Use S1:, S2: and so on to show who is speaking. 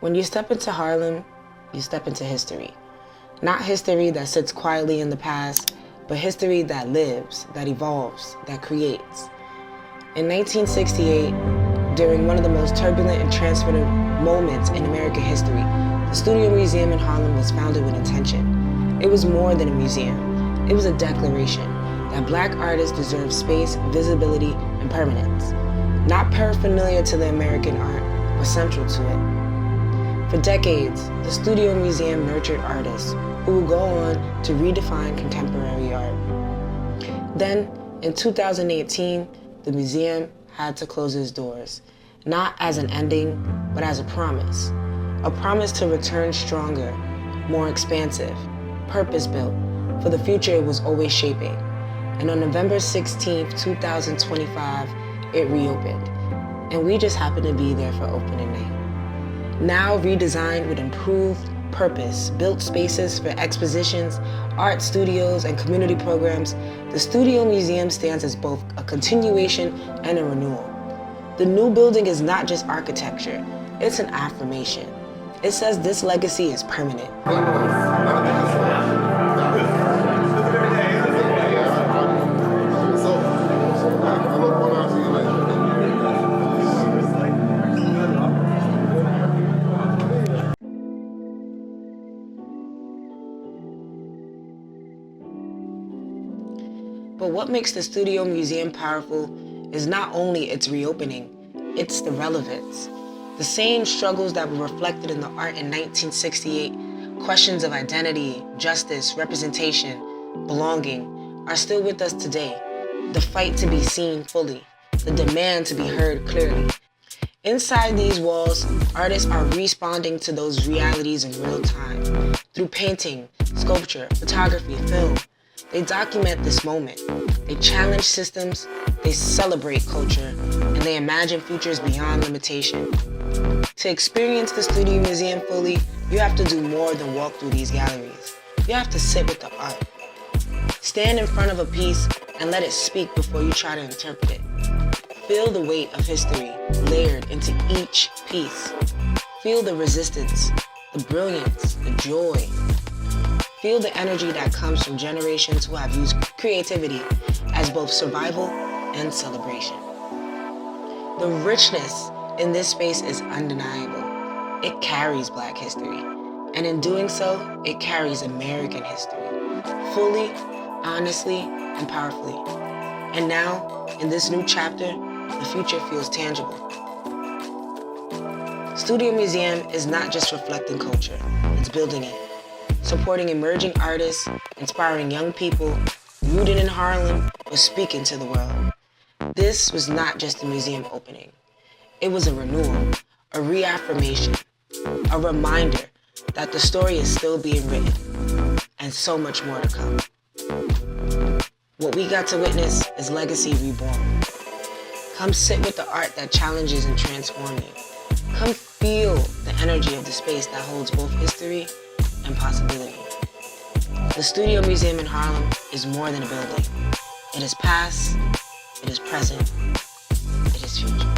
S1: When you step into Harlem, you step into history. Not history that sits quietly in the past, but history that lives, that evolves, that creates. In 1968, during one of the most turbulent and transformative moments in American history, the Studio Museum in Harlem was founded with intention. It was more than a museum. It was a declaration that Black artists deserve space, visibility, and permanence. Not paraphernalia to the American art, but central to it. For decades, the Studio Museum nurtured artists who would go on to redefine contemporary art. Then, in 2018, the museum had to close its doors, not as an ending, but as a promise to return stronger, more expansive, purpose-built, for the future it was always shaping. And on November 16, 2025, it reopened, and we just happened to be there for opening night. Now redesigned with improved purpose, built spaces for expositions, art studios, and community programs, the Studio Museum stands as both a continuation and a renewal. The new building is not just architecture, it's an affirmation. It says this legacy is permanent. But what makes the Studio Museum powerful is not only its reopening, it's the relevance. The same struggles that were reflected in the art in 1968, questions of identity, justice, representation, belonging, are still with us today. The fight to be seen fully, the demand to be heard clearly. Inside these walls, artists are responding to those realities in real time, through painting, sculpture, photography, film. They document this moment, they challenge systems, they celebrate culture, and they imagine futures beyond limitation. To experience the Studio Museum fully, you have to do more than walk through these galleries. You have to sit with the art. Stand in front of a piece and let it speak before you try to interpret it. Feel the weight of history layered into each piece. Feel the resistance, the brilliance, the joy. Feel the energy that comes from generations who have used creativity as both survival and celebration. The richness in this space is undeniable. It carries Black history, and in doing so, it carries American history, fully, honestly, and powerfully. And now, in this new chapter, the future feels tangible. Studio Museum is not just reflecting culture, it's building it. Supporting emerging artists, inspiring young people, rooted in Harlem, or speaking to the world. This was not just a museum opening. It was a renewal, a reaffirmation, a reminder that the story is still being written, and so much more to come. What we got to witness is legacy reborn. Come sit with the art that challenges and transforms you. Come feel the energy of the space that holds both history and possibility. The Studio Museum in Harlem is more than a building. It is past, it is present, it is future.